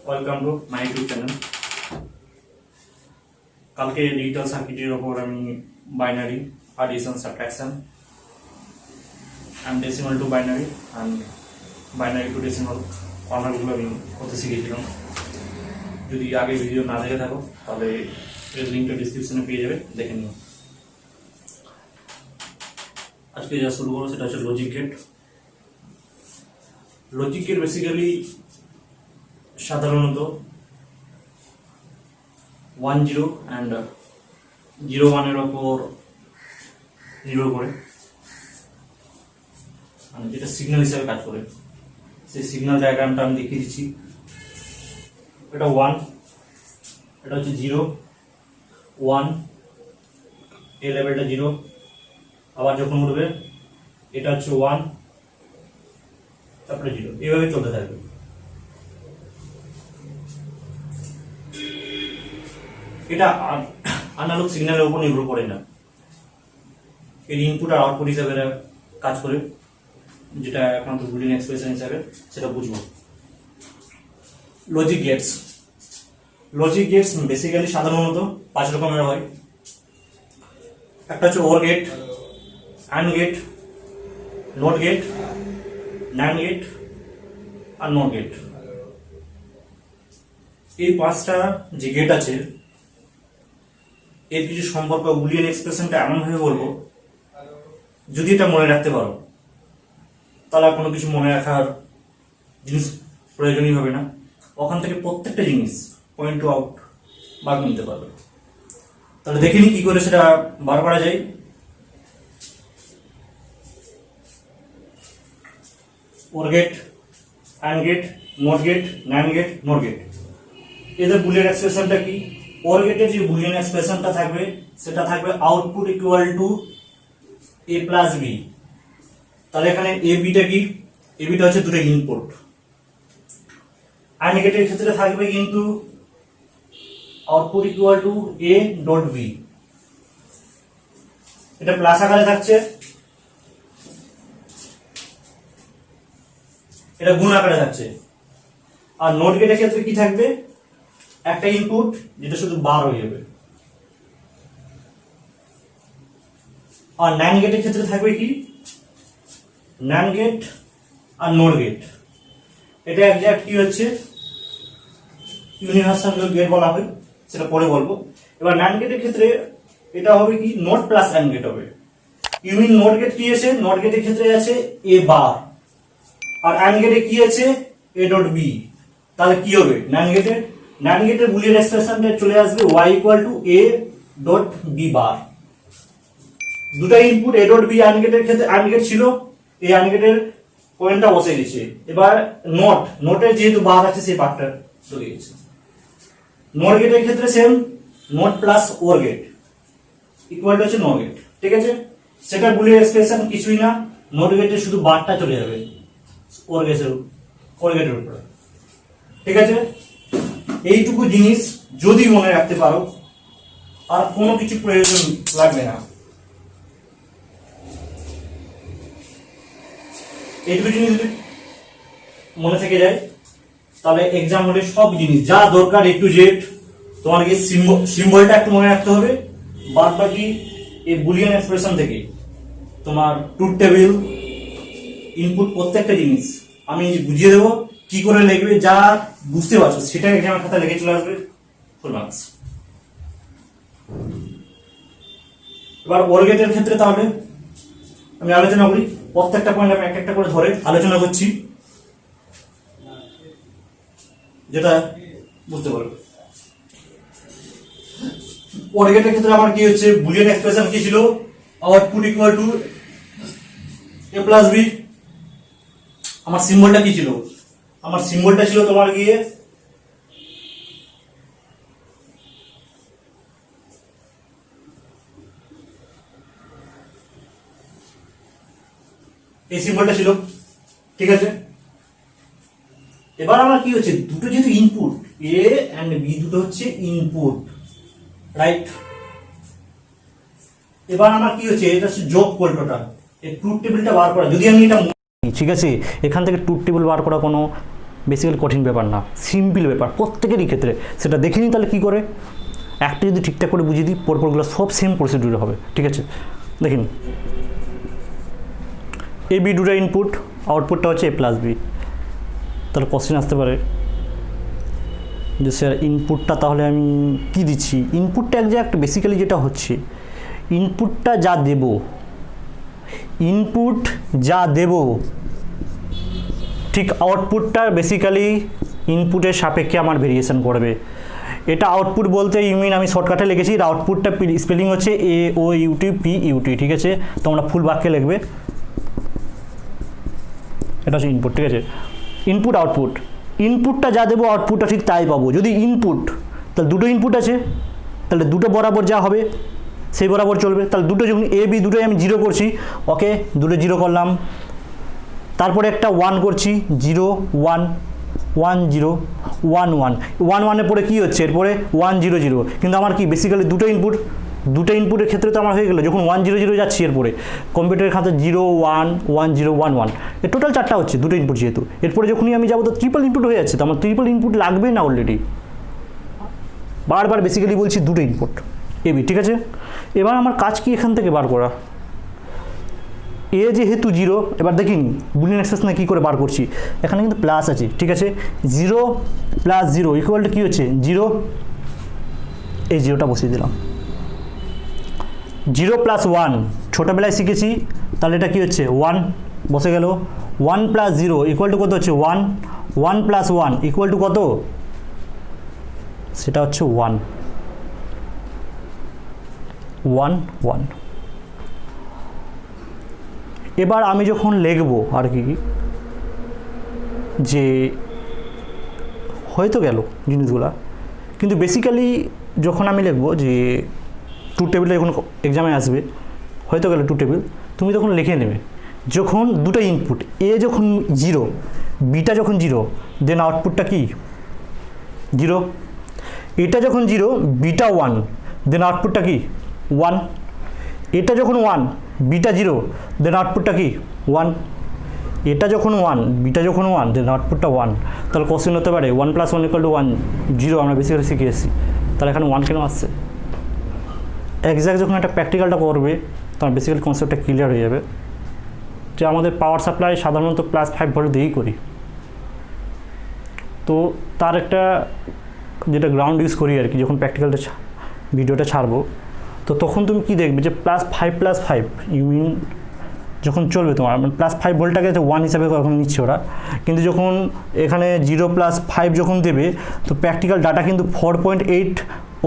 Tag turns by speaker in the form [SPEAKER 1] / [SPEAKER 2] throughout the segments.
[SPEAKER 1] Welcome to my YouTube channel. কালকে digital সার্কিটের ওপর আমি binary, addition, subtraction and decimal to binary and binary to decimal কর্নারগুলো আমি করতে শিখেছিলাম। যদি আগে ভিডিও না দেখে থাকো তাহলে এর লিঙ্কটা ডিসক্রিপশনে পেয়ে যাবে, দেখে নিও। আজকে যা শুরু করবো সেটা হচ্ছে logic gate. Logic gate basically সাধারণত 1-0 অ্যান্ড 0-1 এর ওপর নির্ভর করে, মানে যেটা সিগন্যাল হিসাবে কাজ করে। সেই সিগন্যাল ডায়াগ্রামটা আমি দেখিয়ে দিচ্ছি। এটা 1, এটা হচ্ছে 0, 1, এই লেভেলটা 0, আবার যখন উঠবে এটা হচ্ছে 1, তারপরে 0, এইভাবে চলতে থাকবে। এটা অ্যানালগ সিগন্যালের উপর নির্ভর করে না, এর ইনপুট আর আউটপুট হিসাবে কাজ করে, যেটা একমাত্র বুলিয়ান এক্সপ্রেশন হিসাবে সেটা বুঝবো। লজিক গেটস বেসিক্যালি সাধারণত 5 রকমের হয়। একটা হচ্ছে or gate, and gate, not gate, NAND gate আর নট গেট। এই 5টা যে গেট আছে এর কিছু সম্পর্ক বুলিয়ান এক্সপ্রেশনটা এমন ভাবে বলবো, যদি এটা মনে রাখতে পারো তাহলে কোনো কিছু মনে রাখার জিনিস প্রয়োজনই হবে না। ওখান থেকে প্রত্যেকটা জিনিস পয়েন্ট টু আউট বার নিতে পারবে। তাহলে দেখে নি কি করে সেটা বার করা যায়। Or gate, and gate, not gate, NAND gate, not gate, এদের বুলিয়ান এক্সপ্রেশনটা কি? ওর গেটের যে বুলিয়ান এক্সপ্রেশনটা থাকবে সেটা থাকবে output equal to a plus B. তাহলে এখানে এ বিটা কি? এ বিটা হচ্ছে দুটো ইনপুট। অ্যান্ড গেটের ক্ষেত্রে থাকবে কিন্তু output equal to a dot b, এটা প্লাস আকারে থাকছে, এটা গুণ আকারে থাকছে। আর নট গেটের ক্ষেত্রে কি থাকবে? একটা ইনপুট যেটা শুধু বার হয়ে যাবে। আর ন্যান্ড গেটের ক্ষেত্রে থাকবে কি? ন্যান্ড গেট আর নট গেট, এটা একজ্যাক্ট কি হচ্ছে ইউনিভার্সাল গেট বলা হয়, সেটা পরে বলবো। এবার ন্যান্ড গেটের ক্ষেত্রে এটা হবে কি? নট প্লাস অ্যান্ড গেট হবে। ইউনিট নট গেট কি আছে? নট গেটের ক্ষেত্রে আছে এ বার, আর অ্যান্ড গেটে কি আছে? A dot b. তাহলে কি হবে? ন্যান্ড গেটের বুলিয়ান এক্সপ্রেশনটা চলে আসবে y equal to a dot B bar. দুটো input a dot B, and গেটের ক্ষেত্রে অ্যান্ড গেট ছিল, এই অ্যান্ড গেটের পয়েন্টটা বসে গেছে। এবার নোটের যেহেতু বার আছে সেই পার্টটা চলে গেছে। নট গেটের ক্ষেত্রে same, not plus or gate equal to হচ্ছে নট গেট, ঠিক আছে? সেটা বুলিয়ান এক্সপ্রেশন কিছুই না, নট গেটে শুধু বারটা চলে যাবে ওর গেটের উপরে, ঠিক আছে? এইটুকু জিনিস যদি মনে রাখতে পারো আর কোনো কিছু প্রয়োজন লাগবে না। এইটুকু জিনিস যদি মনে থেকে যায় তাহলে এক্সাম হলে সব জিনিস যা দরকার এ টু জেড, তোমাকে সিম্বলটা একটু মনে রাখতে হবে, বাদ বাকি এই বুলিয়ান এক্সপ্রেশন থেকে তোমার ট্রুথ টেবিল, ইনপুট, প্রত্যেকটা জিনিস আমি বুঝিয়ে দেবো কি করে লিখবে, যা বুঝতে পারছো সেটা এক্সামের খাতায় লিখে চলে আসবে, ফুল মার্কস। এবার ওর গেটের ক্ষেত্রে তাহলে আমি আলোচনা করি, প্রত্যেকটা পয়েন্ট আমি একটা করে ধরে আলোচনা করছি, যেটা বুঝতে পারবে। ওর গেটের ক্ষেত্রে আমার কি হচ্ছে? বুলিয়ান এক্সপ্রেশন কি ছিল? Output equal to a plus b. আমার সিম্বলটা কি ছিল? আমার সিম্বলটা ছিল তোমার গিয়ে এই সিম্বলটা ছিল, ঠিক আছে? এবার আমার কি হচ্ছে? দুটো যেহেতু ইনপুট, এ এন্ড বি দুটো হচ্ছে ইনপুট, রাইট? এবার আমার কি হচ্ছে? এটা হচ্ছে যোগ করটোটা, এই ট্রুথ টেবিলটা বার করা। যদি আমি এটা, ঠিক আছে, এখান থেকে ট্রুথ টেবিল বার করা কোনো
[SPEAKER 2] বেসিক্যালি কঠিন ব্যাপার না, সিম্পল ব্যাপার প্রত্যেকেরই ক্ষেত্রে। সেটা দেখে নিই তাহলে কী করে, একটা যদি ঠিকঠাক করে বুঝিয়ে দিই পরপরগুলো সব সেম প্রসিডিউরে হবে। ঠিক আছে, দেখুন এ বি দুটো ইনপুট, আউটপুটটা হচ্ছে এ প্লাস বি। তাহলে কোশ্চেন আসতে পারে যে স্যার ইনপুটটা তাহলে আমি কি দিচ্ছি, ইনপুটটা একজ্যাক্ট বেসিক্যালি যেটা হচ্ছে ইনপুটটা যা দেব, ইনপুট যা দেব ঠিক আউটপুটটা বেসিক্যালি ইনপুটের সাপেক্ষে আমার ভেরিয়েশন করবে। এটা আউটপুট বলতে ইউমিন আমি শর্টকাটে লিখেছি, আউটপুটটা স্পেলিং হচ্ছে এ ও ইউটি পি ইউটি। ঠিক আছে, তোমরা ফুল বাক্যে লিখবে, এটা হচ্ছে ইনপুট। ঠিক আছে, ইনপুট আউটপুট, ইনপুটটা যা দেবো আউটপুটটা ঠিক তাই পাবো। যদি ইনপুট, তাহলে দুটো ইনপুট আছে, তাহলে দুটো বরাবর যা হবে সেই বরাবর চলবে। তাহলে দুটো যখন এ বি দুটোই আমি জিরো করছি, ওকে দুটো জিরো করলাম, তারপরে একটা ওয়ান করছি, 0 1 1 0 1 1 1 1-এর পরে কী হচ্ছে, এরপরে 1 0 0, কিন্তু আমার কি বেসিক্যালি দুটো ইনপুটের ক্ষেত্রে তো আমার হয়ে গেলো। যখন 1 0 0 যাচ্ছি এরপরে কম্পিউটারের খাতে 0 1 1 0 1 1, এর টোটাল 4টা হচ্ছে দুটো ইনপুট যেহেতু। এরপরে যখনই আমি যাবো তো ট্রিপল ইনপুট হয়ে যাচ্ছে, তো আমার ট্রিপল ইনপুট লাগবে না অলরেডি, বারবার বেসিক্যালি বলছি দুটো ইনপুট এবি। ঠিক আছে, এবার আমার কাজ কি এখান থেকে বার করা, এ যেহেতু 0, এবার দেখিনি বুলিয়ান এক্সপ্রেশনে কী করে বার করছি, এখানে কিন্তু প্লাস আছে। ঠিক আছে, 0 + 0 ইকুয়াল টু কী হচ্ছে 0, এই 0টা বসিয়ে দিলাম। 0 + 1 ছোটোবেলায় শিখেছি, তাহলে এটা কী হচ্ছে 1 বসে গেল। 1 + 0 ইকুয়াল টু কত হচ্ছে 1, 1 + 1 ইকুয়াল টু কত, সেটা হচ্ছে 1 1 1। এবার আমি যখন লিখব আর কি, যে হয়তো গেল জিনিসগুলা, কিন্তু বেসিক্যালি যখন আমি লিখব যে টু টেবিলে যখন এক্সামে আসবে হয়তো গেল টু টেবিল, তুমি তখন লিখে নেবে যখন দুটো ইনপুট এ যখন 0 বিটা যখন 0 দেন আউটপুটটা কি 0, এটা যখন 0 বিটা 1 দেন আউটপুটটা কি 1, এটা যখন 1 বিটা 0 দেন আউটপুটটা কি 1, এটা যখন 1 বিটা যখন 1 দেন আউটপুটটা 1। তাহলে কোশ্চেন হতে পারে 1 + 1 = 1 0, আমরা বেসিক্যালি শিখে এসেছি, তাহলে এখানে 1 কেন আসছে। এক্স্যাক্ট যখন একটা প্র্যাকটিক্যালটা করবে তখন বেসিক্যালি কনসেপ্টটা ক্লিয়ার হয়ে যাবে যে আমাদের পাওয়ার সাপ্লাই সাধারণত +5 ভোল্ট দিয়েই করি। তো তার একটা যেটা গ্রাউন্ড ইউজ করি আর কি, যখন প্র্যাকটিক্যালটা ভিডিওটা ছাড়বো তো তখন তুমি কি দেখবে যে +5 ইউ মিন যখন চলবে তোমার +5 ভোল্টটাকে 1 হিসাবে কখন নিচ্ছে ওরা, কিন্তু যখন এখানে 0 + 5 যখন দেবে তো প্র্যাকটিক্যাল ডাটা কিন্তু 4.8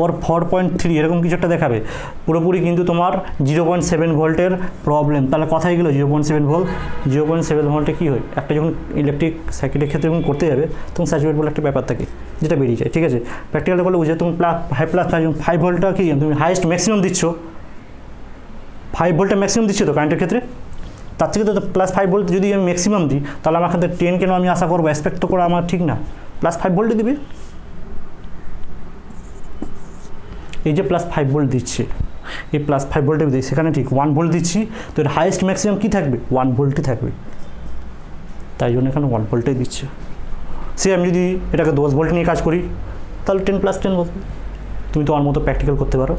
[SPEAKER 2] or 4.3 এরকম কিছু একটা দেখাবে, পুরোপুরি কিন্তু তোমার 0.7 ভোল্টের প্রবলেম। তাহলে কথাই গেলো 0.7 ভোল্ট, 0.7 ভোল্টে কী হয়, একটা যখন ইলেকট্রিক সার্কিটের ক্ষেত্রে যখন করতে যাবে তখন স্যাচুরেট বলে একটা ব্যাপার থাকে যেটা বেরিয়ে যায়। ঠিক আছে, প্র্যাকটিক্যালটা বলে বুঝে তুমি +5 ভোল্টটা কি তুমি হাইয়েস্ট ম্যাক্সিমাম দিচ্ছ, 5 ভোল্টটা ম্যাক্সিমাম দিচ্ছ তো কারেন্টের ক্ষেত্রে, তার থেকে তো +5 ভোল্ট যদি আমি ম্যাক্সিমাম দিই তাহলে আমার ক্ষেত্রে 10 কেন আমি আশা করবো, এক্সপেক্ট তো করা আমার ঠিক না, +5 ভোল্টে দিবে। এই যে +5 ভোল্ট দিচ্ছে, এই +5 ভোল্টে দিই, সেখানে ঠিক 1 ভোল্ট দিচ্ছি, তো এর হাইয়েস্ট ম্যাক্সিমাম কী থাকবে 1 ভোল্টই থাকবে, তাই জন্য এখানে 1 ভোল্টেই দিচ্ছে। সে আমি যদি এটাকে 10 ভোল্ট নিয়ে কাজ করি তাহলে 10 + 10 বসবে। তুমি তোমার মতো প্র্যাকটিক্যাল করতে পারো,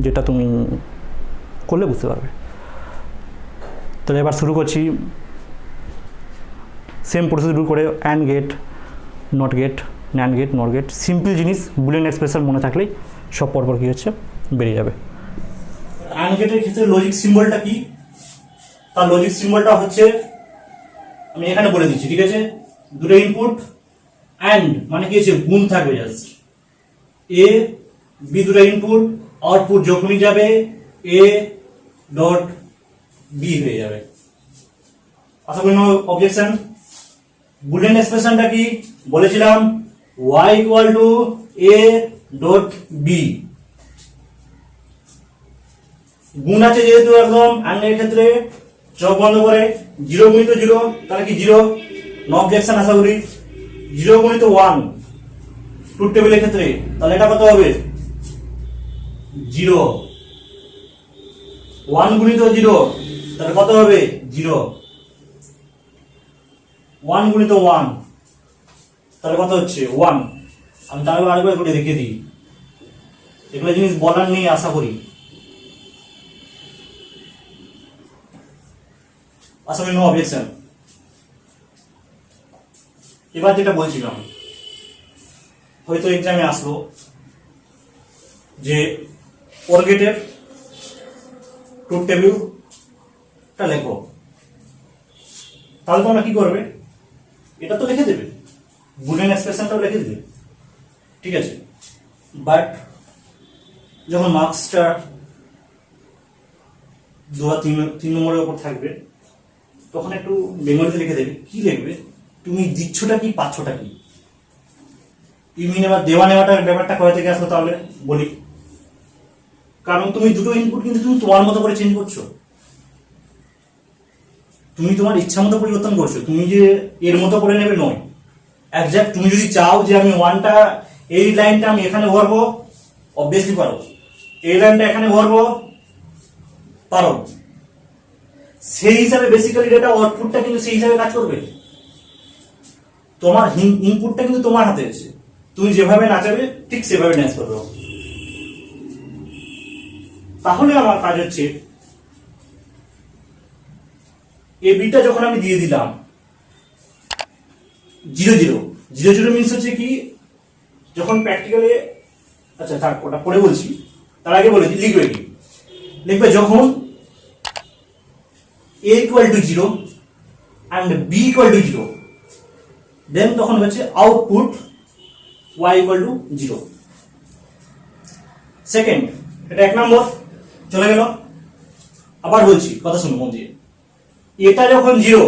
[SPEAKER 2] যেটা তুমি করলে বুঝতে পারবে। তাহলে এবার শুরু করছি, সেম প্রসিডিউর করে and gate, not gate, NAND gate, not gate, simple জিনিস বুলিয়ান এক্সপ্রেশন মনে থাকলেই সব পরপর কী হচ্ছে বেরিয়ে যাবে।
[SPEAKER 1] অ্যান্ড গেটের ক্ষেত্রে লজিক সিম্বলটা কি, তার লজিক সিম্বলটা হচ্ছে আমি এখানে বলে দিচ্ছি। ঠিক আছে, দুটো ইনপুট অ্যান্ড মানে কি হচ্ছে গুণ থাকবে, জাস্ট এ বি দুটো ইনপুট, আউটপুট যখনই যাবে এ ডট বি হয়ে যাবে। আশা করি নো অবজেকশন। বুলিয়ান এক্সপ্রেশনটা কি বলেছিলাম, y = a ডট বি, গুণ আছে যেহেতু একদম অ্যান্ড এর ক্ষেত্রে চোখ বন্ধ করে 0 × 0 তাহলে কি 0, নো অবজেকশন আশা করি। 0 × 1 ট্রুথ টেবিলের ক্ষেত্রে তাহলে এটা কত হবে 0, 1 × 0 তাহলে কত হবে 0, 1 × 1 তাহলে কত হচ্ছে 1। আমি তাহলে আরেকবার করে রেখে দিই, এগুলো জিনিস বলার নেই আশা করি। আশা করি নো অবজেকশন। এবার যেটা বলছিলাম, হয়তো এক্সামে আসলো যে ওর গেটের ট্রুথ টেবিলটা লেখো, তাহলে তোমরা কি করবে, এটা তো লিখে দেবে, বুলিয়ান এক্সপ্রেশনটাও লিখে দেবে, ঠিক আছে। বাট যখন মার্কসটা 2 বা 3 নম্বরের উপর থাকবে, তখন একটু বেঙ্গলিতে লিখে দেবে। কি লিখবে, তুমি দিচ্ছটা কি পাচ্ছটা কি। ইমিন এবার দেওয়া নেওয়াটার ব্যাপারটা কোথা থেকে আসলো তাহলে বলি। কারণ তুমি দুটো ইনপুট কিন্তু তুমি তোমার মতো করে চেঞ্জ করছো, তুমি তোমার ইচ্ছা মতো পরিবর্তন করছো, তুমি যে এর মতো করে নেবে নয়। একজ্যাক্ট তুমি যদি চাও যে আমি 1টা এই লাইনটা আমি এখানে ভরবো, অবভিয়াসলি পারো। এই লাইনটা এখানে ভরবো, পারো। সেই হিসাবে বেসিক্যালি ডেটা আউটপুটটা কিন্তু সেই হিসাবে কাজ করবে। তোমার ইনপুটটা কিন্তু তোমার হাতে আছে, তুমি যেভাবে নাচাবে ঠিক সেভাবে ড্যান্স করবে। তাহলে আমার কাজ হচ্ছে এ বিটা যখন আমি দিয়ে দিলাম 0 0 0 0 মিনস হচ্ছে কি, যখন প্র্যাকটিক্যালে, আচ্ছা থাক ওটা পরে বলছি, তার আগে বলেছি লিখবে কি, লিখবে যখন a equal to 0 and b equal to 0, দেন তখন হচ্ছে output y equal to 0। Second, এটা 1 নম্বর চলে গেল। আবার বলছি, কথা শুনো মন দিয়ে, এটা যখন 0,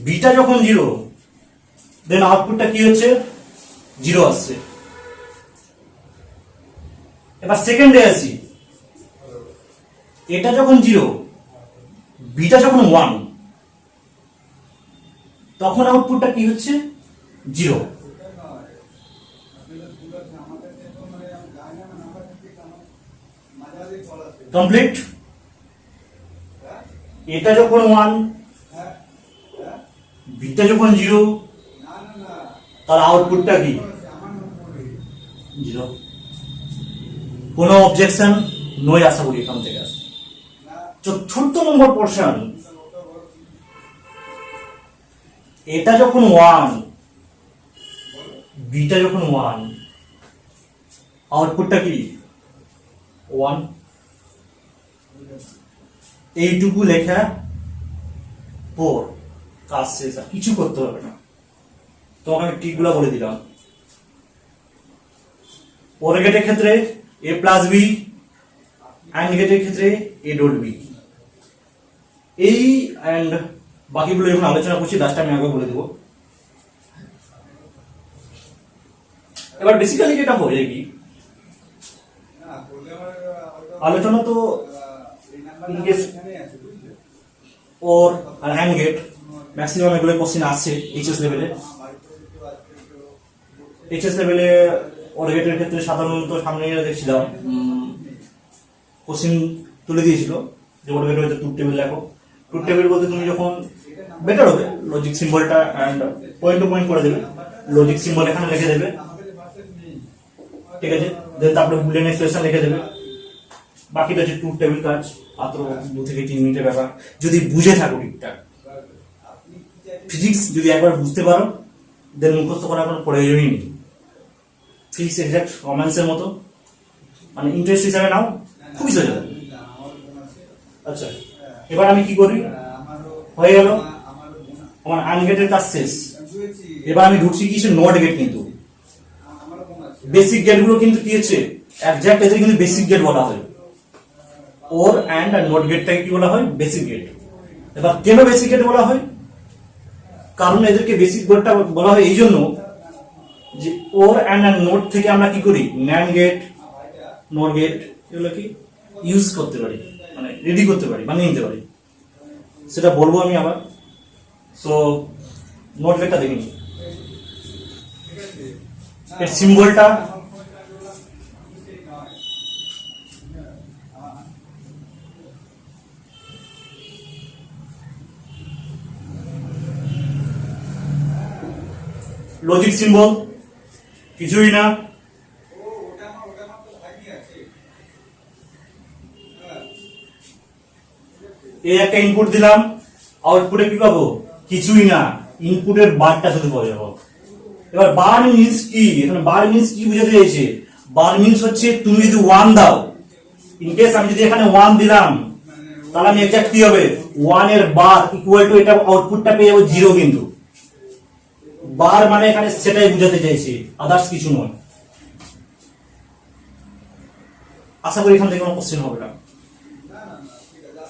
[SPEAKER 1] বিটা যখন 0, দেন আউটপুটটা কি হচ্ছে 0 আসছে। এবার সেকেন্ডে আসি, এটা যখন 0, বিটা যখন 1, তখন আউটপুটটা কি হচ্ছে 0। কমপ্লিট। এটা যখন 1, বিটা যখন 0, তার আউটপুটটা কি 0। কোনো অবজেকশন নয় আশা করি এখান থেকে আসে। 4th নম্বর পোর্শন, এটা যখন 1, বিটা যখন 1, আউটপুটটা কি 1। এইটুকু লেখা পর কাজ শেষ, আর কিছু করতে হবে না। তোমাকে আমি টিকগুলো বলে দিলাম। ওর গেটের ক্ষেত্রে a প্লাস বি, অ্যান্ড গেটের ক্ষেত্রে a ডট বি। এই অ্যান্ড বাকিগুলো যখন আলোচনা করছি লাস্ট আমি আগে বলে দেবো। এবার বেসিক্যালি যেটা হয় কি, আলোচনা তো ইনকেস ওর আর হ্যান্ড গেট ম্যাক্সিমাম এগুলো কোশ্চেন আসছে এইচএস লেভেলে। এইচএস লেভেলে ওর গেটের ক্ষেত্রে সাধারণত সামনে দেখছিলাম কোশ্চেন তুলে দিয়েছিল যে ওর গেট হয়তো ট্রুথ টেবিল লেখো। ট্রুথ টেবিল বলতে তুমি যখন বেটার হবে লজিক সিম্বলটা অ্যান্ড পয়েন্ট টু পয়েন্ট করে দেবে, লজিক সিম্বল এখানে লিখে দেবে, ঠিক আছে। দেন তারপরে বুলিয়ান এক্সপ্রেশন লিখে দেবে। বাকিটা হচ্ছে ট্রুথ টেবিল কাজ, মাত্র 2 থেকে 3 মিনিটের ব্যাপার, যদি বুঝে থাকো ঠিকঠাক। ফিজিক্স যদি একবার বুঝতে পারো, দেন মুখস্থ করার কোনো প্রয়োজনই নেই। ফিজিক্স এক্সাক্ট রোম্যান্সের মতো, মানে ইন্টারেস্ট হিসাবে নাও, খুবই সোজা। আচ্ছা, এবার আমি কি করি, হয়ে গেল আমার আনগেটের কাজ শেষ। এবার আমি ঢুকছি কি নট গেট। কিন্তু বেসিক গেটগুলো কিন্তু কি হচ্ছে এক্সাক্ট, এদের কিন্তু বেসিক গেট বলা হয়। ওর অ্যান্ড আর নট গেটটাকে কি বলা হয়, বেসিক গেট। এবার কেন বেসিক গেট বলা হয়, কারণ এদেরকে বেসিক গেটটা বলা হয় এই জন্য যে ওর অ্যান্ড আর নোট থেকে আমরা কি করি, ন্যান্ড গেট, নট গেট এগুলো কি ইউজ করতে পারি, মানে রেডি করতে পারি, বানিয়ে নিতে পারি। সেটা বলবো আমি আবার। সো নোট গেটটা দেখে নিই, এর সিম্বলটা লজিক সিম্বল কিছুই না, এই একটা ইনপুট দিলাম, আউটপুটে কি পাবো? কিছুই না, ইনপুটের বারটা শুধু পাওয়া যাবো। এবার বার মিনস কি? এখানে বার মিনস কি বুঝাতে চাইছে? বার মিনস হচ্ছে তুমি যদি 1 দাও, ইন কেস আমি যদি এখানে 1 দিলাম, তাহলে আমি এক্সাক্ট কি হবে? 1 এর বার ইকুয়াল টু এটা আউটপুটটা পেয়ে যাবো 0, কিন্তু বার মানে এখানে সেটাই বুঝাতে চাইছি, আদার্স কিছু নয়। আশা করি এখান থেকে কোনো কোশ্চেন হবে না।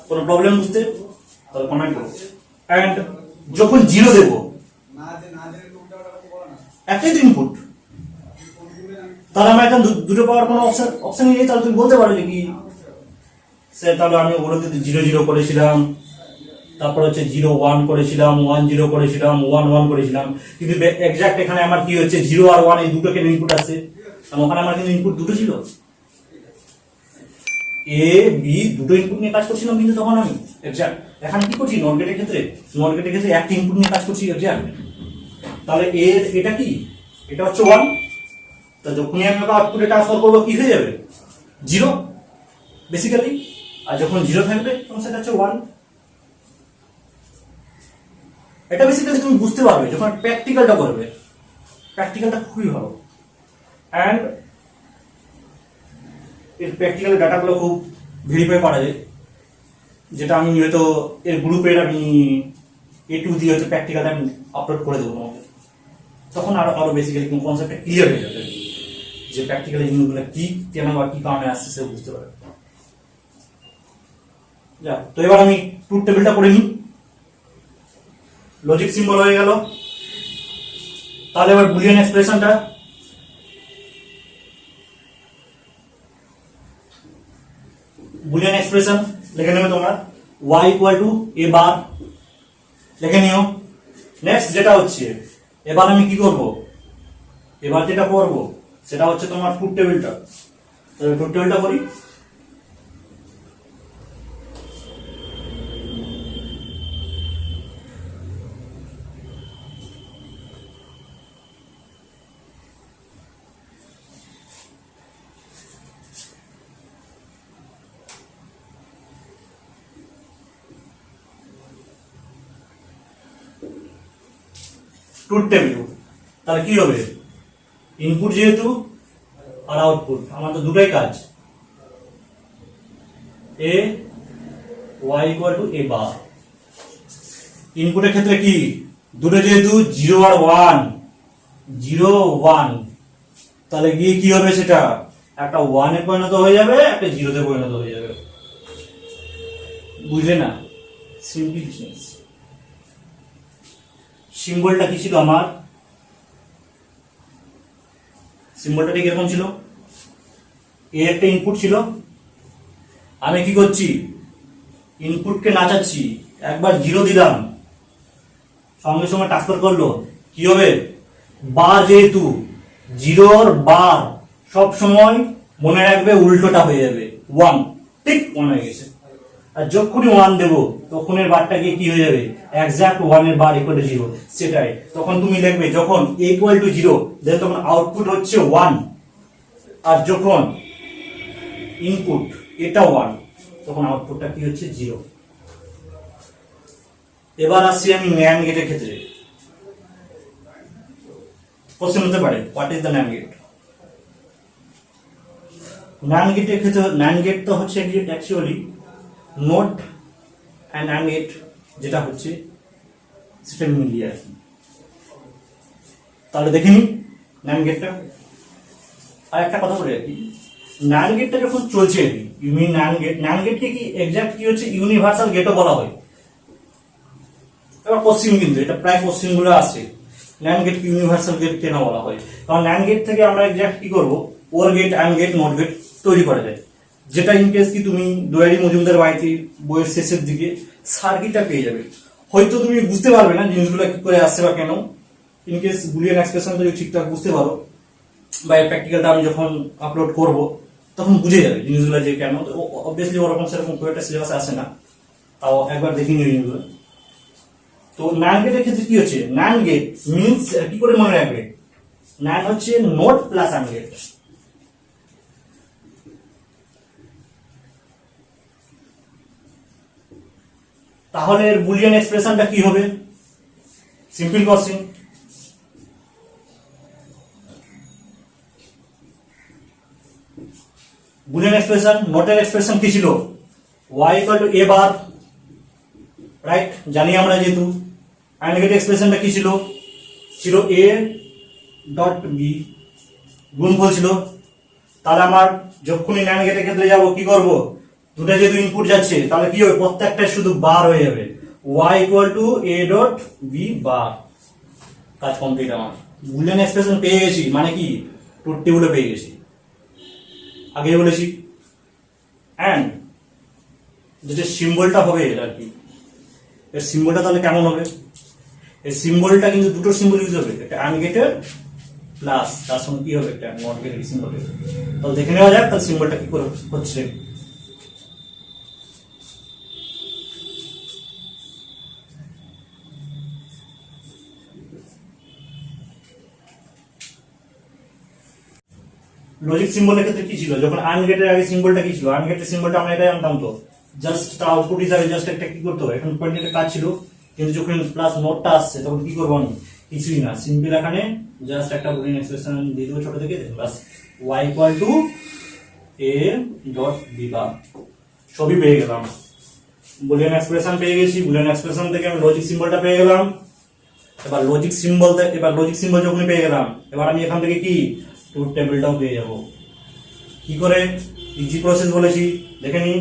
[SPEAKER 1] কোনো প্রবলেম বুঝতে? তাহলে কমেন্ট করো। এন্ড যখন 0 দেব, একটাই তো ইনপুট, তাহলে আমার এখন দুটো পাওয়ার কোনো অপশন নেই। তাহলে তুমি বলতে পারো যে কি স্যার, তাহলে আমি ওগুলোতে 0 0 করেছিলাম, তারপর হচ্ছে 0 1 করেছিলাম, 1 0 করেছিলাম, 1 1 করেছিলাম, কিন্তু এক্সাক্ট এখানে আমার কি হচ্ছে 0 আর 1 এই দুটোকে ইনপুট আছে, ওখানে আমার কিন্তু ইনপুট দুটো ছিল, এ বি দুটো ইনপুট নিয়ে কাজ করছিলাম, কিন্তু তখন আমি এক্সাক্ট এখানে কি করছি? নট গেটের ক্ষেত্রে একটা ইনপুট নিয়ে কাজ করছি এক্সাক্ট। তাহলে এটা কি? এটা হচ্ছে 1, তো যখনই আমি আউটপুটে ট্রান্সফার করবো কি হয়ে যাবে? 0 বেসিক্যালি। আর যখন 0 থাকবে তখন সেটা হচ্ছে 1। এটা বেসিক্যালি তুমি বুঝতে পারবে যখন প্র্যাকটিক্যালটা করবে, প্র্যাকটিক্যালটা খুবই ভালো। অ্যান্ড এর প্র্যাকটিক্যাল ডাটাগুলো খুব ভেরিফাই করা যায়, যেটা আমি হয়তো এর গ্রুপের আমি A2 দিয়ে হয়তো প্র্যাকটিক্যালটা আমি আপলোড করে দেবো তোমাকে, তখন আরো বেসিক্যালি কনসেপ্টটা ক্লিয়ার হয়ে যাবে, যে প্র্যাকটিক্যাল জিনিসগুলো কি, কেন বা কি কারণে আসছে সে বুঝতে পারবে। যা, তো এবার আমি ট্রুথ টেবিলটা করে নিই। লজিক সিম্বল হয়ে গেল, তাহলে এবার বুলিয়ান এক্সপ্রেশনটা। বুলিয়ান এক্সপ্রেশন লিখে নেবে তোমরা, y ইকুয়াল টু a বার লিখে নিও। নেক্সট যেটা হচ্ছে, এবার আমি কি করব? এবার যেটা করব সেটা হচ্ছে তোমার ট্রুথ টেবিলটা। তাহলে ট্রুথ টেবিলটা করি। ট্রুথ টেবিল, তাহলে কি হবে? ইনপুট যেহেতু আর আউটপুট, আমার তো দুটাই কাজ, এ y ইকুয়াল টু a বার। ইনপুটের ক্ষেত্রে কি দুটো যেহেতু 0 আর 1, 0 1, তাহলে গিয়ে কি হবে? সেটা একটা 1 এ পরিণত হয়ে যাবে, একটা 0 তে পরিণত হয়ে যাবে। বুঝলে না? সিম্পল জিনিস। সিম্বলটা কি ছিল আমার? সিম্বলটা ঠিক এরকম ছিল, এ একটা ইনপুট ছিল, আমি কি করছি? ইনপুটকে নাচাচ্ছি, একবার 0 দিলাম, সঙ্গে সঙ্গে ট্রান্সফার করলো, কি হবে? বার যেহেতু 0 বার সব সময় মনে রাখবে উল্টোটা হয়ে যাবে 1, ঠিক 1 হয়ে গেছে। আর যখনই 1 দেবো তখন এর বারটা গিয়ে কি হয়ে যাবে? এক্সাক্ট 1 এর বার ইকুয়াল টু 0, সেটাই। তখন তুমি লিখবে যখন a ইকুয়াল টু 0, দেন তখন আউটপুট হচ্ছে 1, আর যখন ইনপুট এটা 1, তখন আউটপুটটা কি হচ্ছে? 0। এবার আসছি আমি ন্যান্ড গেটের ক্ষেত্রে। কোশ্চেন হতে পারে, what is the NAND gate? NAND গেটের ক্ষেত্রে ন্যান্ড গেট তো হচ্ছে actually not and and gate যেটা হচ্ছে সেটা মিলিয়ে আর কি। তাহলে দেখে নিই ন্যান্ড গেটটা। আর একটা কথা বলি আর কি, ন্যান্ড গেটটা যখন চলছে, ইউ মিন ন্যান্ড গেটকে কি এক্সাক্ট কি হচ্ছে? ইউনিভার্সাল গেটও বলা হয়। এবার কোশ্চেন, কিন্তু এটা প্রায় কোশ্চেন গুলো আসে, ন্যান্ড গেট কি ইউনিভার্সাল গেট কেন বলা হয়? কারণ ন্যান্ড গেট থেকে আমরা এক্সাক্ট কি করবো? Or gate, and gate, not gate তৈরি করা যায়, যেটা ইনকেস কি তুমি দয়ারি মজুমদার বাড়িতে বইয়ের শেষের দিকে সার্কিটটা পেয়ে যাবে। হয়তো তুমি বুঝতে পারবে না জিনিসগুলো কি করে আসছে বা কেন, ইনকেস বুলিয়ান এক্সপ্রেশন যদি ঠিকঠাক বুঝতে পারো, বা এই প্র্যাকটিক্যালটা আমি যখন আপলোড করব তখন বুঝে যাবে জিনিসগুলো যে কেন। অবভিয়াসলি ওরকম সেরকম খুব একটা সিলেবাসে আসে না, তাও একবার দেখে নিও জিনিসগুলো। তো NAND গেটের ক্ষেত্রে কি হচ্ছে, NAND গেট মিন্স কি করে মনে রাখবে, NAND হচ্ছে নট প্লাস AND গেট। তাহলে এর বুলিয়ান এক্সপ্রেশনটা কি হবে, সিম্পল কোশ্চেন। বুলিয়ান এক্সপ্রেশন, নটের এক্সপ্রেশন কি ছিল, y equal to a bar, right, জানি আমরা যেহেতু। AND গেট এক্সপ্রেশনটা কি ছিল, ছিল a ডট b, গুণফল ছিল। তাহলে আমার যখনই NAND গেটের ক্ষেত্রে যাব কি করব, দুটো যেহেতু ইনপুট যাচ্ছে তাহলে কি হবে, প্রত্যেকটা শুধু বার হয়ে যাবে, y equal to a dot b বার। কাজ কমপ্লিট আমার। বুলিয়ান এক্সপ্রেশন পেয়ে গেছি মানে কি, ট্রুথ টেবিলে পেয়ে গেছি, আগে বলেছি। এন্ড যেটা সিম্বলটা হবে আর কি, এর সিম্বলটা তাহলে কেমন হবে, এর সিম্বলটা কিন্তু দুটো সিম্বল ইউজ হবে, একটা AND গেটের প্লাস তার সঙ্গে কি হবে, একটা নট গেটের সিম্বল। তাহলে দেখে নেওয়া যাক তার সিম্বলটা কি করে হচ্ছে। লজিক সিম্বলের ক্ষেত্রে কি ছিল, যখন AND গেটের আগে সিম্বলটা কি ছিল, AND গেটের সিম্বলটা আমরা এটাই জানতাম, তো জাস্ট তার আউটপুট হিসাবে জাস্ট একটা কি করতে হবে, এখন পয়েন্টের কাজ ছিল। কিন্তু যখন প্লাস নোটটা আসছে তখন কি করবো আমি, কিছুই না, সিম্পল এখানে জাস্ট একটা বুলিয়ান এক্সপ্রেশন দিয়ে দেবো ছোট থেকে, বাস y equal to a dot b বার, সবই পেয়ে গেলাম। বুলিয়ান এক্সপ্রেশন পেয়ে গেছি, বুলিয়ান এক্সপ্রেশন থেকে আমি লজিক সিম্বলটা পেয়ে গেলাম। এবার লজিক সিম্বল যখন পেয়ে গেলাম, এবার আমি এখান থেকে কি ট্রুথ টেবিলটাও পেয়ে যাব। কি করে, ইজি প্রসেস বলেছি, দেখে নি।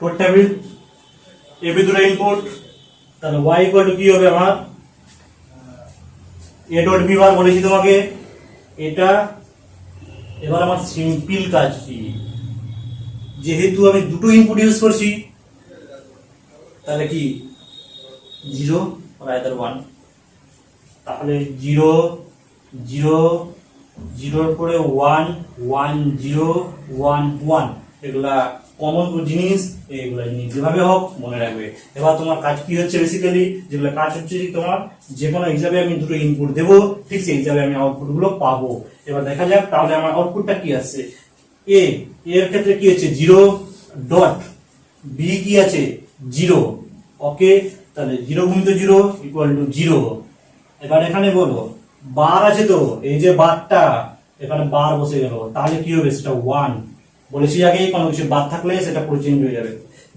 [SPEAKER 1] ট্রুথ টেবিল, এবি দুটো ইনপুট, তাহলে y ইকুয়াল টু কি হবে আমার, a ডট b বার বলেছি তোমাকে এটা। এবার আমার সিম্পল কাজ কি, যেহেতু আমি দুটো ইনপুট ইউজ করছি তাহলে কি 0 আর আইদার 1, তাহলে 0 0 0 এর পরে 1 1 0 1 1, এগুলা কমন জিনিস, এগুলা যেভাবে হোক মনে রাখবে। এবার তোমার কাজ কি হচ্ছে, বেসিক্যালি যেগুলো কাজ হচ্ছে তোমার, যে কোনো হিসাবে আমি দুটো ইনপুট দেবো, ঠিক সেই হিসাবে আমি আউটপুট গুলো পাবো। এবার দেখা যাক তাহলে আমার আউটপুটটা কি আসছে। এ এর ক্ষেত্রে কি হচ্ছে 0 ডট, বি কি আছে 0, ওকে, তাহলে 0 গুণিত 0 ইকুয়াল টু 0। এবার এখানে বলো বার আছে, তো এই যে বারটা এখানে বার বসে গেল, তাহলে কি হবে, সেটা 1 বলেছি আগেই, কোনো কিছু বাদ থাকলে সেটা পুরো চেঞ্জ হয়ে যাবে।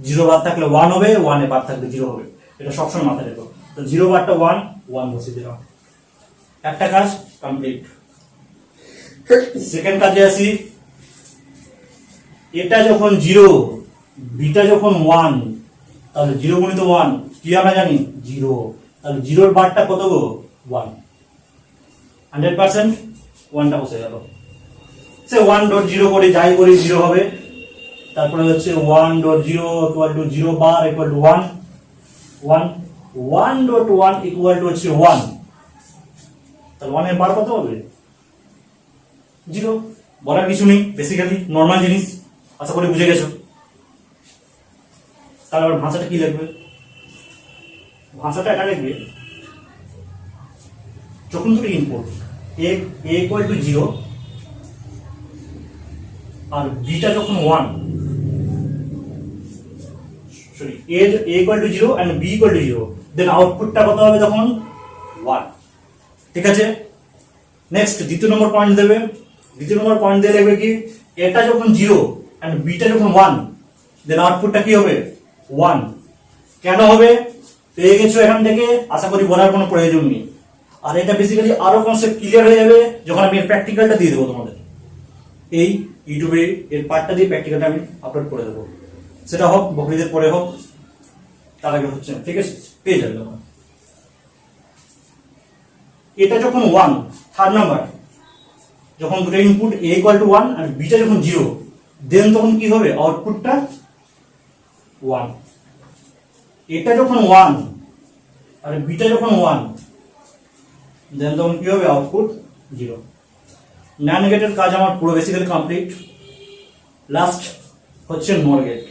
[SPEAKER 1] 0 বাদ থাকলে 1 হবে, 1 এ বাদ থাকলে 0 হবে, এটা সবসময় মাথায় রেখো। তো 0 বারটা 1 1 বসিয়ে দিলাম, একটা কাজ কমপ্লিট। সেকেন্ড কাজে আসি, এটা যখন 0 বিটা যখন 1, তাহলে 0 গুণিত 1 কি আমরা জানি 0, তাহলে 0 এর বারটা কত গো 1, 100% 1টা বসে গেল। সে 1.0 করে যাই করি 0 হবে, তারপরে হচ্ছে 1.0 equal to 0 bar equal to 1 1 1.1 equal to হচ্ছে 1, তাহলে 1 এর বার কত হবে 0, বলার কিছু নেই, বেসিক্যালি নরমাল জিনিস, আশা করি বুঝে গেছো। তাহলে আবার ভাষাটা কি লিখবে, ভাষাটা এটা লিখবে, যখন দুটো ইনপুট a ইকুয়াল টু 0 আর বিটা যখন 1, sorry a equal to 0 and b equal to 0, then আউটপুটটা কত হবে তখন 1, ঠিক আছে। নেক্সট দ্বিতীয় নম্বর পয়েন্ট দেবে, দ্বিতীয় নম্বর পয়েন্ট দিয়ে লিখবে কি এটা যখন 0 এন্ড বিটা যখন 1 দেন আউটপুটটা কি হবে 1। কেন হবে পেয়ে গেছো এখান থেকে, আশা করি বলার কোনো প্রয়োজন নেই। আর এটা বেসিক্যালি আরো কনসেপ্ট ক্লিয়ার হয়ে যাবে যখন আমি এর প্র্যাকটিক্যালটা দিয়ে দেবো তোমাদের। এই ইউটিউবে এর পার্টটা দিয়ে প্র্যাকটিক্যালটা আমি আপলোড করে দেবো, সেটা হোক বকরিদের পরে হোক, তার আগে হচ্ছে না, ঠিক আছে? পেয়ে যাবে তখন। এটা যখন 1, থার্ড নাম্বার, যখন দুটো ইনপুট a ইকুয়াল টু 1 আর বিটা যখন 0, দেন তখন কি হবে আউটপুটটা 1। এটা যখন 1 আর বিটা যখন 1, দেন তখন কি হবে আউটপুট 0। NAND গেটের কাজ আমার পুরো বেসিক্যালি কমপ্লিট। লাস্ট হচ্ছে NOR গেট।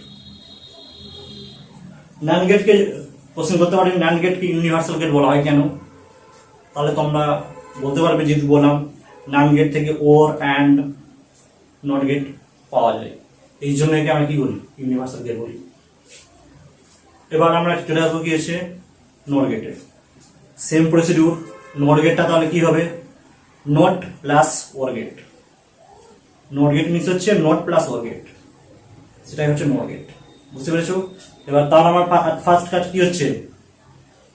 [SPEAKER 1] NAND গেটকে কোশ্চেন করতে পারি NAND গেটকে ইউনিভার্সাল গেট বলা হয় কেন, তাহলে তোমরা বলতে পারবে যেহেতু বললাম NAND গেট থেকে OR অ্যান্ড NOT গেট পাওয়া যায়, এই জন্য একে আমরা কি বলি ইউনিভার্সাল গেট বলি। এবার আমরা চলে আসবো কি হচ্ছে NOR গেটে। সেম প্রসিডিউর, NOR গেটটা তাহলে কি হবে not plus OR gate. NOR gate means হচ্ছে নট প্লাস OR গেট, সেটাই হচ্ছে NOR গেট। বুঝতে পেরেছো? এবার তার আমার ফার্স্ট কাজ কি হচ্ছে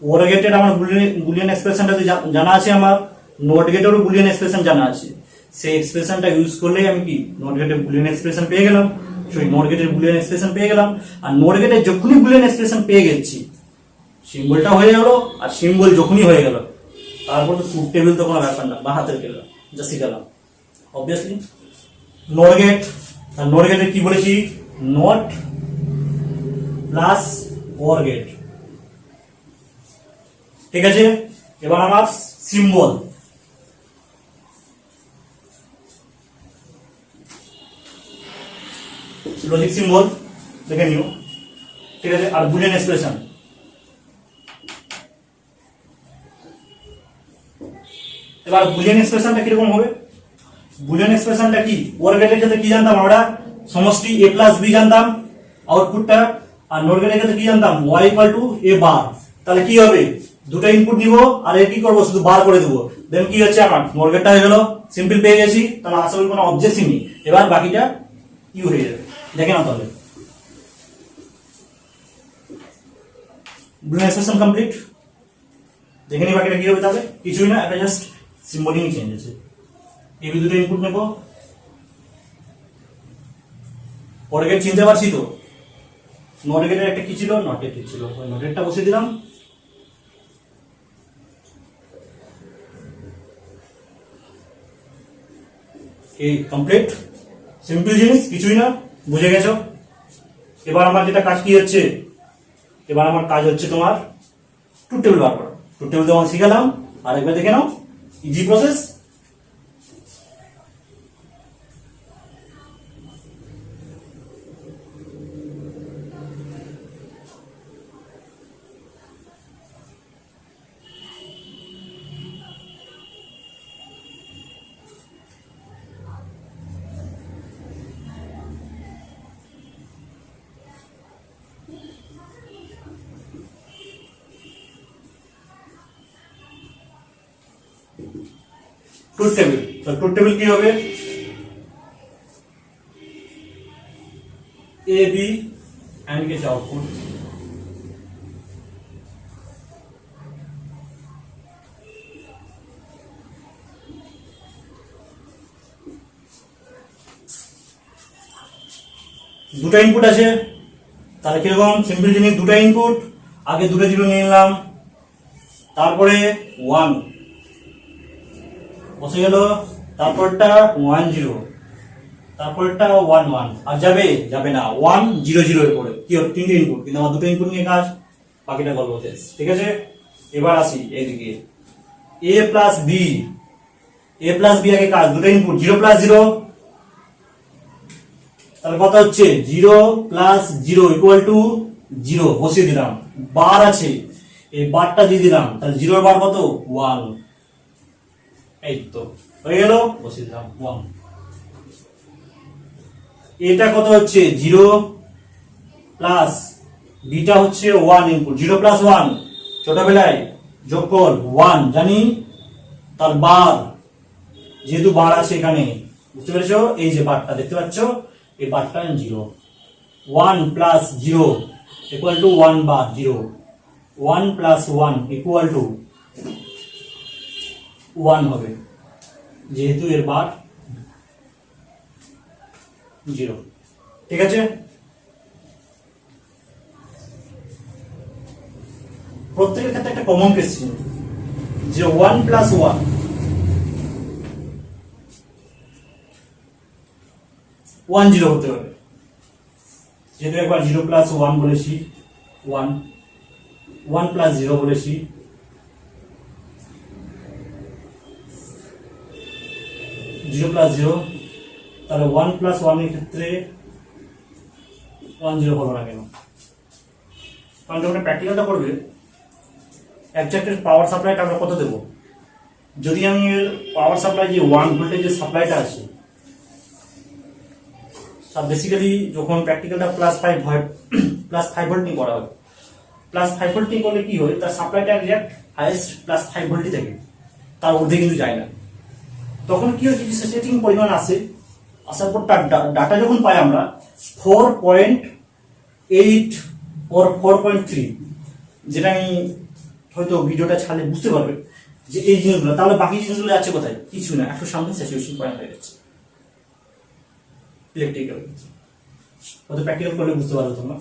[SPEAKER 1] OR গেটের আমার বুলিয়ান এক্সপ্রেশনটা জানা আছে, আমার নট গেটেরও বুলিয়ান এক্সপ্রেশন জানা আছে। সেই এক্সপ্রেশনটা ইউজ করলেই আমি কি নট গেটের বুলিয়ান এক্সপ্রেশন পেয়ে গেলাম, সরি নট গেটের বুলিয়ান এক্সপ্রেশন পেয়ে গেলাম। আর নট গেটের যখনই বুলিয়ান এক্সপ্রেশন পেয়ে গেছি, সিম্বলটা হয়ে গেল, আর সিম্বল যখনই হয়ে গেল তারপর তো ট্রুথ টেবিল তো কোনো ব্যাপার না, বা হাতের গেলাম যা শিখালাম অবভিয়াসলি। নট গেট, আর নট গেটে কি বলেছি নট প্লাস OR গেট, ঠিক আছে? এবার আমার সিম্বল, লজিক সিম্বল দেখে নিও, ঠিক আছে? আর বুলিয়ান এক্সপ্রেশন, এবার বুলিয়ান এক্সপ্রেশনটা কিরকম হবে? বুলিয়ান এক্সপ্রেশনটা কি OR গেটের ক্ষেত্রে কি জানতাম আমরা সমষ্টি a প্লাস b জানতাম আউটপুটটা, আর NOT গেটের ক্ষেত্রে কি জানতাম y ইকুয়াল টু a বার। তাহলে কি হবে দুটো ইনপুট নিব আর এর কি করব শুধু বার করে দেব, দেন কি হচ্ছে আমার NOT গেটটা হয়ে গেল, সিম্পল পেয়ে গেছি। তাহলে আসলে কোনো অবজেকশন নেই, এবার বাকিটা ইউ হয়ে যাবে। দেখে নাও তাহলে বুলিয়ান এক্সপ্রেশন কমপ্লিট। দেখে নি বাকিটা কি হবে, তাহলে কিছুই না, এটা জাস্ট সিম্বলিং চেঞ্জ আছে। এই দুটো ইনপুট নেব, OR গেট চিনতে পারছি তো, NOT গেটের একটা কি ছিল নট গেট ছিল, ওই নট গেটটা বসিয়ে দিলাম। এই কমপ্লিট, সিম্পল জিনিস, কিছুই না, বুঝে গেছো? এবার আমার যেটা কাজ কি হচ্ছে, এবার আমার কাজ হচ্ছে তোমার ট্রুথ টেবিল বার করা। ট্রুথ টেবিল তোমার শিখালাম, আর একবার দেখে নাও, ইজি প্রসেস। ট্রুথ টেবিল, তো ট্রুথ টেবিল কি হবে A B and gate output, দুটো ইনপুট আছে, তাহলে কিরকম সিম্পল জিনিস, দুটো ইনপুট, আগে দুটো জিরো নিয়ে নিলাম, তারপরে 1 বসে গেল, তারপরটা 1 0, তারপরটা 1 1, আর যাবে যাবে না 1 0 0 এর পরে কি হবে তিনটে ইনপুট, কিন্তু আমার দুটো ইনপুট নিয়ে কাজ, বাকিটা গল্প শেষ, ঠিক আছে? এবার আসি এইদিকে a plus b, a plus b আগে কাজ, দুটো ইনপুট 0 প্লাস 0, তাহলে কত হচ্ছে 0 প্লাস 0 ইকুয়াল টু 0, বসিয়ে দিলাম, বার আছে এই বারটা দিয়ে দিলাম, তাহলে 0 এর বার কত 1, এই তো হয়ে গেল, বসিয়ে দিলাম 1। এটা কত হচ্ছে 0 প্লাস বিটা হচ্ছে 1 ইনপুট, 0 প্লাস 1 ছোটবেলায় যোগফল 1 জানি, তার বার যেহেতু বার আছে এখানে বুঝতে পেরেছো? এই যে পার্টটা দেখতে পাচ্ছ, এই পার্টটা 0। 1 plus 0 equal to 1 bar 0। 1 plus 1 equal to 1 হবে, যেহেতু এর বার 0। ঠিক আছে? প্রত্যেকের ক্ষেত্রে একটা কমন কেস ছিল যে 1 প্লাস 1 1 0 হতে হবে, যেহেতু একবার 0 প্লাস 1 বলেছি 1, 1 প্লাস 0 বলেছি 0 প্লাস 0, তাহলে 1 প্লাস 1 এর ক্ষেত্রে 1 0 হলো না কেন? কারণ যখন প্র্যাকটিক্যালটা করবে একজাক্ট পাওয়ার সাপ্লাইটা আমরা কত দেবো? যদি আমি পাওয়ার সাপ্লাই যে 1 ভোল্টেজের সাপ্লাইটা আছে, বেসিক্যালি যখন প্র্যাকটিক্যালটা +5 ভোল্ট নিয়ে করা হবে, +5 ভোল্ট নিয়ে করলে কি হয়, তার সাপ্লাইটা একজাক্ট হাইয়েস্ট +5 ভোল্টই থাকে, তার ঊর্ধ্বে কিন্তু যায় না। তখন কি হয়, কিছু সেটিং পরিমাণ আসে, আসার পর তার ডাটা যখন পাই আমরা 4.8 or 4.3, যেটা আমি হয়তো ভিডিওটা ছাড়লে বুঝতে পারবে যে এই জিনিসগুলো, তাহলে বাকি জিনিসগুলো আছে কোথায়? কিছু না, একটু সামনে স্যাচুরেশন পয়েন্ট হয়ে যাচ্ছে ইলেকট্রিক্যাল। হয়তো প্র্যাকটিক্যাল করলে বুঝতে পারবে তোমরা।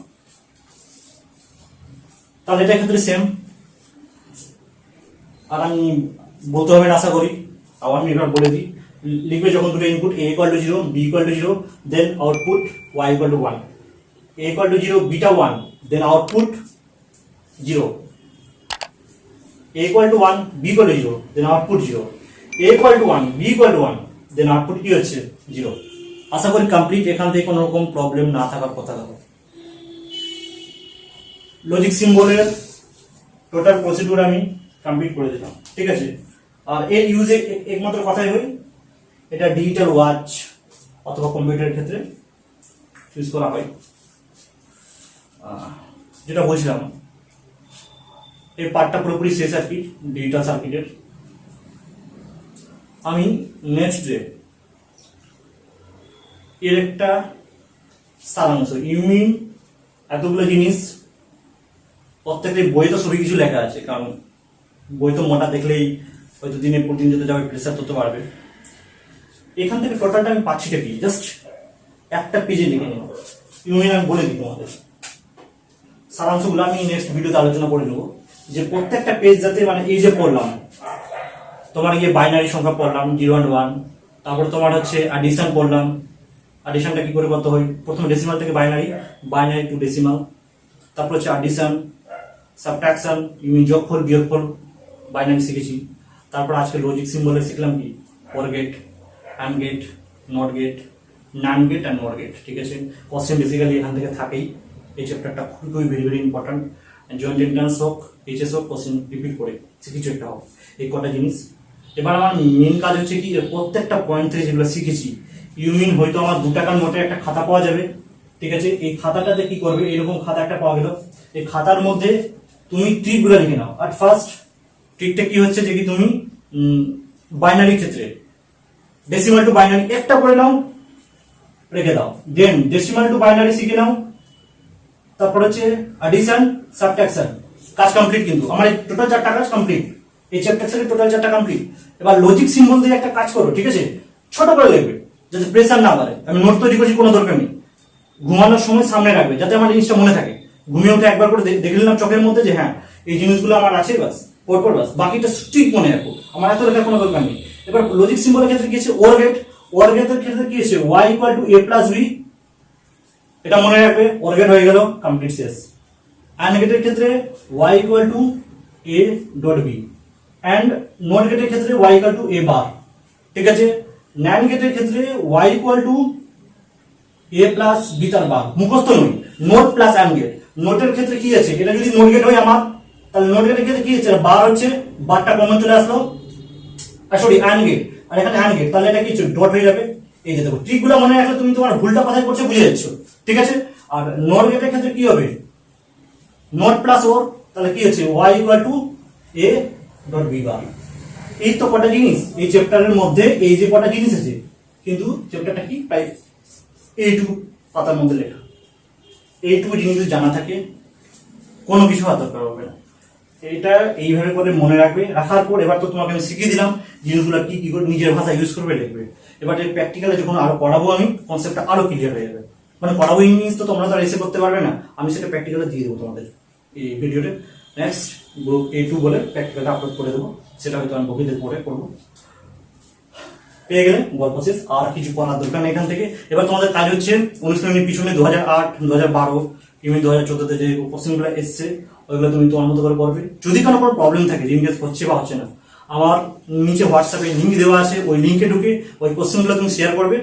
[SPEAKER 1] তাহলে এটা ক্ষেত্রে সেম, আর আমি বলতে হবে না আশা করি, আবার আমি এবার বলে দিই। লিখবে যখন দুটো input a = 0, b = 0, then output y = 1, a = 0, beta 1, then output 0, a = 1, b = 0, then output 0, a = 1, b = 1, then output কি হচ্ছে 0। আশা করি কমপ্লিট, এখান থেকে কোনো রকম প্রবলেম না থাকার কথা। লজিক সিম্বলের টোটাল প্রসিডিউর আমি কমপ্লিট করে দিলাম, ঠিক আছে? আর এর ইউজে একমাত্র কথাই হয়, এটা ডিজিটাল ওয়াচ অথবা কম্পিউটারের ক্ষেত্রে ইউজ করা হয়। যেটা বলছিলাম, এই পার্টটা পুরোপুরি শেষ আর কি ডিজিটাল সার্কিটের। আমি নেক্সট ডে এর একটা সারাংশ, ইউমিন এতগুলো জিনিস, প্রত্যেকটা বই তো সবই কিছু লেখা আছে, কারণ বই তো মোটা দেখলেই হয়তো দিনের পর দিন যেতে যাবে, প্রেসার তত বাড়বে। এখান থেকে টোটালটা আমি পাচ্ছিটা কি, জাস্ট একটা পেজে লিখে নেব। ইউমিন আমি বলে দিই তোমাদের, সারাংশগুলো আমি নেক্সট ভিডিওতে আলোচনা করে নেবো, যে প্রত্যেকটা পেজ যাতে, মানে এই যে পড়লাম তোমার গিয়ে বাইনারি সংখ্যা পড়লাম 0 and 1, তারপরে তোমার হচ্ছে অ্যাডিশন পড়লাম, অ্যাডিশনটা কি করে করতে হয়, প্রথমে ডেসিমাল থেকে বাইনারি, বাইনারি টু ডেসিমাল, তারপর হচ্ছে অ্যাডিশন, সাবট্রাকশন, যোগফল বিয়োগফল বাইনারি শিখেছি। তারপর আজকে লজিক সিম্বলে শিখলাম কি, or gate, and gate, not gate, NAND gate and not gate, ঠিক আছে? কোশ্চেন বেসিক্যালি এখান থেকে থাকেই, এই চ্যাপ্টারটা খুবই very very important. Joint entrance হোক, এইচএস হোক, কোশ্চেন রিপিট করে কিছু একটা হোক, এই কটা জিনিস। এবার আমার মেন কাজ হচ্ছে কি, প্রত্যেকটা পয়েন্ট থেকে যেগুলো শিখেছি, ইউমিন হয়তো আমার 2 টাকার নোটে একটা খাতা পাওয়া যাবে, ঠিক আছে? এই খাতাটাতে কি করবে, এরকম খাতা একটা পাওয়া গেল, এই খাতার মধ্যে তুমি ট্রিকগুলো লিখে নাও। আর ফার্স্ট ট্রিকটা কি হচ্ছে, যে কি তুমি বাইনারি ক্ষেত্রে ডেসিমাল টু বাইনারি একটা করে নাও, রেখে দাও, দেন ডেসিমাল টু বাইনারি শিখে নাও, তারপর হচ্ছে অ্যাডিশন, সাবট্রাকশন, কাজ কমপ্লিট। কিন্তু আমার টোটাল 4টা কাজ কমপ্লিট, এই চ্যাপ্টার থেকে টোটাল 4টা কমপ্লিট। এবার লজিক সিম্বল দিয়ে একটা কাজ করো, ঠিক আছে? ছোট করে লিখবে যাতে প্রেসার না বাড়ে। আমি নোট তৈরি করছি, কোনো দরকার নেই, ঘুমানোর সময় সামনে রাখবে যাতে আমার জিনিসটা মনে থাকে। ঘুমিয়ে উঠে একবার করে দেখে নিলাম চোখের মধ্যে যে হ্যাঁ এই জিনিসগুলো আমার আছে, বাস পরপর বাস, বাকিটা ঠিক মনে রাখবো, আমার এত লেখার কোনো দরকার নেই। এবার লজিক সিম্বলের ক্ষেত্রে কি আছে, ওর গেট, ওর গেটের ক্ষেত্রে কি আছে, y = a + b, এটা মনে রাখবে, ওর গেট হয়ে গেল, কমপ্লিট শেষ। অ্যান্ড গেটের ক্ষেত্রে y = a.b, অ্যান্ড নট গেটের ক্ষেত্রে y = a bar, ঠিক আছে? ন্যান্ড গেটের ক্ষেত্রে y = a প্লাস বিটার বার, মুখস্থ নয়, নোট প্লাস অ্যান্ড গেট। নোটের ক্ষেত্রে কি আছে, এটা যদি নোট গেট হয় আমার, তাহলে নোট গেটের ক্ষেত্রে কি আছে, বার হচ্ছে, বারটা কমন চলে আসলো, সরি অ্যান্ড গেট, আর এখানে অ্যান্ড গেট, তাহলে এটা কি ডট হয়ে যাবে। এই যে দেখো ট্রিকগুলো মনে রাখলে তুমি তোমার ভুলটা কোথায় করছো বুঝে যাচ্ছ, ঠিক আছে? আর নট গেটের ক্ষেত্রে কি হবে, নট প্লাস ওর, তাহলে কি হচ্ছে y = a.b bar। এই তো কটা জিনিস এই চ্যাপ্টারের মধ্যে, এই যে কটা জিনিস আছে কিন্তু চ্যাপ্টারটা কি প্রায় এইটুকু পাতার মধ্যে লেখা। এইটুকু জিনিস যদি জানা থাকে কোনো কিছু আর দরকার হবে না। এটা এইভাবে করে মনে রাখবে, রাখার পর এবার তো তোমাকে আমি শিখিয়ে দিলাম জিনিসগুলো কি কি করে নিজের ভাষা ইউজ করবে লিখবে। এবার প্র্যাকটিক্যালে যখন আরো পড়াবো আমি কনসেপ্টটা আরো ক্লিয়ার হয়ে যাবে। মানে পড়াবো ইংলিশ তো তোমরা তো আর এসে করতে পারবে না, আমি সেটা প্র্যাকটিক্যালে দিয়ে দেবো তোমাদের এই ভিডিওতে। নেক্সট গ্রুপ A2 বলে প্র্যাকটিক্যালটা আপলোড করে দেবো, সেটা হয়তো আমি বহিদের পরে করবো। পেয়ে গেলে গল্প শেষ, আর কিছু করার দরকার নেই এখান থেকে। এবার তোমাদের কাজ হচ্ছে অনুষ্ঠানের পিছনে 2008, 2012 কিংবা 2014-তে যে কোশ্চেনগুলো এসছে ওইগুলো তুমি তোমার মতো করে করবে। যদি কোনো প্রবলেম থাকে রিঙ্গেজ হচ্ছে বা হচ্ছে না, আমার নিচে হোয়াটসঅ্যাপে লিঙ্ক দেওয়া আছে, ওই লিঙ্কে ঢুকে ওই কোশ্চেনগুলো তুমি শেয়ার করবে,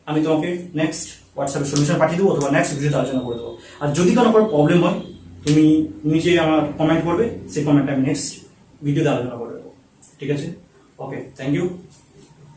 [SPEAKER 1] আমি তোমাকে নেক্সট হোয়াটসঅ্যাপে সলিউশন পাঠিয়ে দেবো অথবা নেক্সট ভিডিওতে আলোচনা করে দেবো। আর যদি কোনো প্রবলেম হয় তুমি নিচে আমার কমেন্ট করবে, সেই কমেন্টটা আমি নেক্সট ভিডিওতে আলোচনা করে দেবো। ঠিক আছে, ওকে, থ্যাংক ইউ।